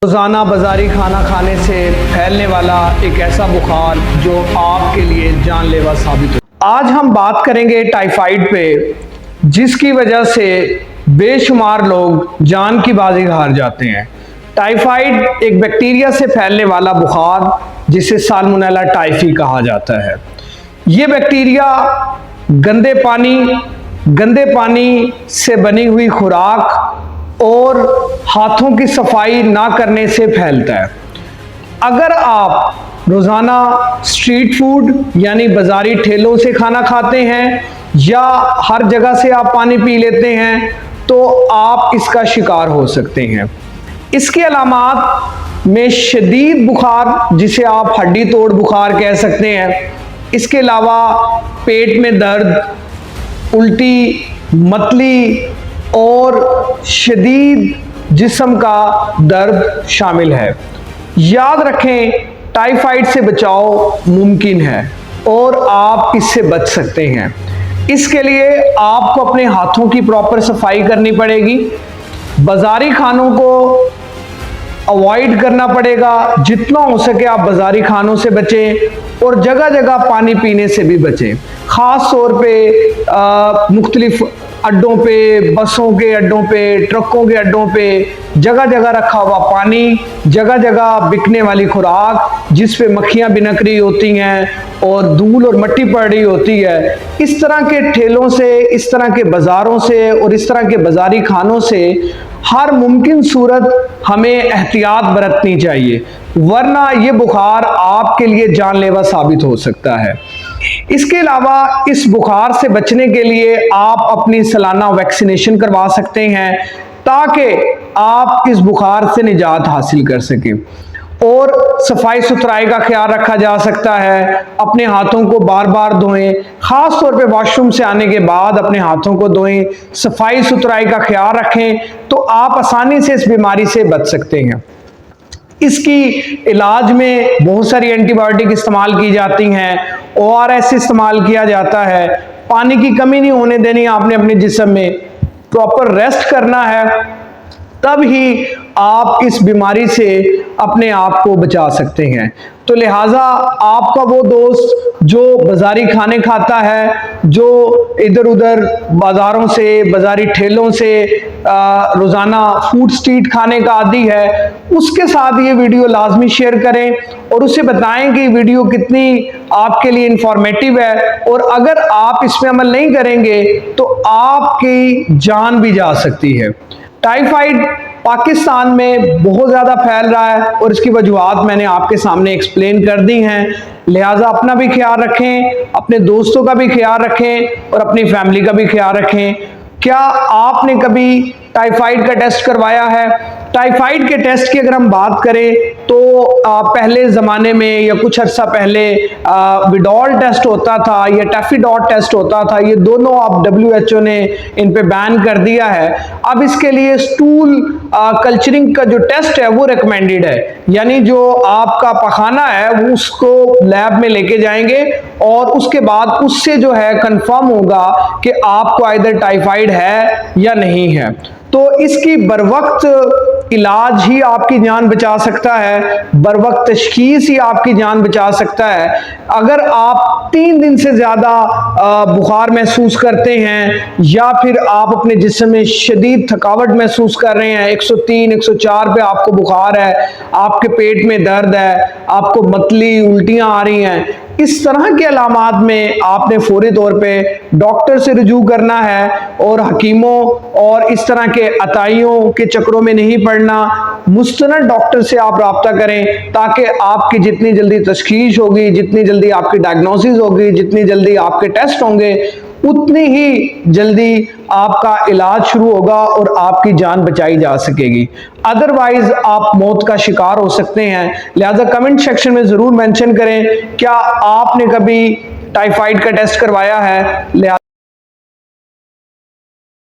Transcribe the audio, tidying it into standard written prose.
रोज़ाना बाज़ारी खाना खाने से फैलने वाला एक ऐसा बुखार जो आपके लिए जानलेवा साबित हो। आज हम बात करेंगे टाइफाइड पे, जिसकी वजह से बेशुमार लोग जान की बाजी हार जाते हैं। टाइफाइड एक बैक्टीरिया से फैलने वाला बुखार जिसे साल्मोनेला टाइफी कहा जाता है। ये बैक्टीरिया गंदे पानी से बनी हुई खुराक और हाथों की सफाई ना करने से फैलता है। अगर आप रोज़ाना स्ट्रीट फूड यानी बाज़ारी ठेलों से खाना खाते हैं या हर जगह से आप पानी पी लेते हैं तो आप इसका शिकार हो सकते हैं। इसके अलामात में शदीद बुखार, जिसे आप हड्डी तोड़ बुखार कह सकते हैं, इसके अलावा पेट में दर्द, उल्टी, मतली और शदीद जिस्म का दर्द शामिल है। याद रखें, टाइफाइड से बचाव मुमकिन है और आप इससे बच सकते हैं। इसके लिए आपको अपने हाथों की प्रॉपर सफाई करनी पड़ेगी, बाज़ारी खानों को अवॉइड करना पड़ेगा, जितना हो सके आप बाज़ारी खानों से बचें और जगह जगह पानी पीने से भी बचें। ख़ास तौर पे मुख्तलिफ अड्डों पे, बसों के अड्डों पे, ट्रकों के अड्डों पे जगह जगह रखा हुआ पानी, जगह जगह बिकने वाली खुराक जिस पे मक्खियाँ बिनक रही होती हैं और धूल और मिट्टी पड़ रही होती है, इस तरह के ठेलों से, इस तरह के बाज़ारों से और इस तरह के बाज़ारी खानों से हर मुमकिन सूरत हमें एहतियात बरतनी चाहिए, वरना ये बुखार आपके लिए जानलेवा साबित हो सकता है। इसके अलावा इस बुखार से बचने के लिए आप अपनी सालाना वैक्सीनेशन करवा सकते हैं ताकि आप इस बुखार से निजात हासिल कर सकें। और सफाई सुथराई का ख्याल रखा जा सकता है। अपने हाथों को बार बार धोएं, खास तौर पे वॉशरूम से आने के बाद अपने हाथों को धोएं, सफाई सुथराई का ख्याल रखें तो आप आसानी से इस बीमारी से बच सकते हैं। इसकी इलाज में बहुत सारी एंटीबायोटिक इस्तेमाल की जाती हैं, ORS इस्तेमाल किया जाता है। पानी की कमी नहीं होने देनी आपने अपने जिस्म में, प्रॉपर रेस्ट करना है, तब ही आप इस बीमारी से अपने आप को बचा सकते हैं। तो लिहाजा आपका वो दोस्त जो बाज़ारी खाने खाता है, जो इधर उधर बाज़ारों से, बाज़ारी ठेलों से रोज़ाना फूड स्ट्रीट खाने का आदी है, उसके साथ ये वीडियो लाजमी शेयर करें और उसे बताएं कि वीडियो कितनी आपके लिए इंफॉर्मेटिव है और अगर आप इसमें अमल नहीं करेंगे तो आपकी जान भी जा सकती है। टाइफाइड पाकिस्तान में बहुत ज़्यादा फैल रहा है और इसकी वजूहात मैंने आपके सामने एक्सप्लेन कर दी हैं। लिहाजा अपना भी ख्याल रखें, अपने दोस्तों का भी ख्याल रखें और अपनी फैमिली का भी ख्याल रखें। क्या आपने कभी टाइफाइड का टेस्ट करवाया है? टाइफाइड के टेस्ट की अगर हम बात करें तो पहले ज़माने में या कुछ अर्सा पहले विडॉल टेस्ट होता था या टैफीडॉट टेस्ट होता था। ये दोनों अब WHO ने इन पे बैन कर दिया है। अब इसके लिए स्टूल कल्चरिंग का जो टेस्ट है वो रिकमेंडेड है, यानी जो आपका पखाना है वो उसको लैब में लेके जाएंगे और उसके बाद उससे जो है कंफर्म होगा कि आपको आइदर टाइफाइड है या नहीं है। तो इसकी बरवक्त इलाज ही आपकी जान बचा सकता है, बरवक्त तशखीस ही आपकी जान बचा सकता है। अगर आप 3 दिन से ज़्यादा बुखार महसूस करते हैं या फिर आप अपने जिस्म में शदीद थकावट महसूस कर रहे हैं, 103, 104 पे आपको बुखार है, आपके पेट में दर्द है, आपको मतली, उल्टियाँ आ रही हैं, इस तरह के अलामात में आपने फौरी तौर पे डॉक्टर से रुजू करना है और हकीमों और इस तरह के अताइयों के चक्रों में नहीं पड़ना। मुस्तनद डॉक्टर से आप रब्ता करें ताकि आपकी जितनी जल्दी तशखीस होगी, जितनी जल्दी आपकी डायग्नोसिस होगी, जितनी जल्दी आपके टेस्ट होंगे, उतनी ही जल्दी आपका इलाज शुरू होगा और आपकी जान बचाई जा सकेगी। अदरवाइज आप मौत का शिकार हो सकते हैं। लिहाजा कमेंट सेक्शन में ज़रूर मेंशन करें क्या आपने कभी टाइफाइड का टेस्ट करवाया है।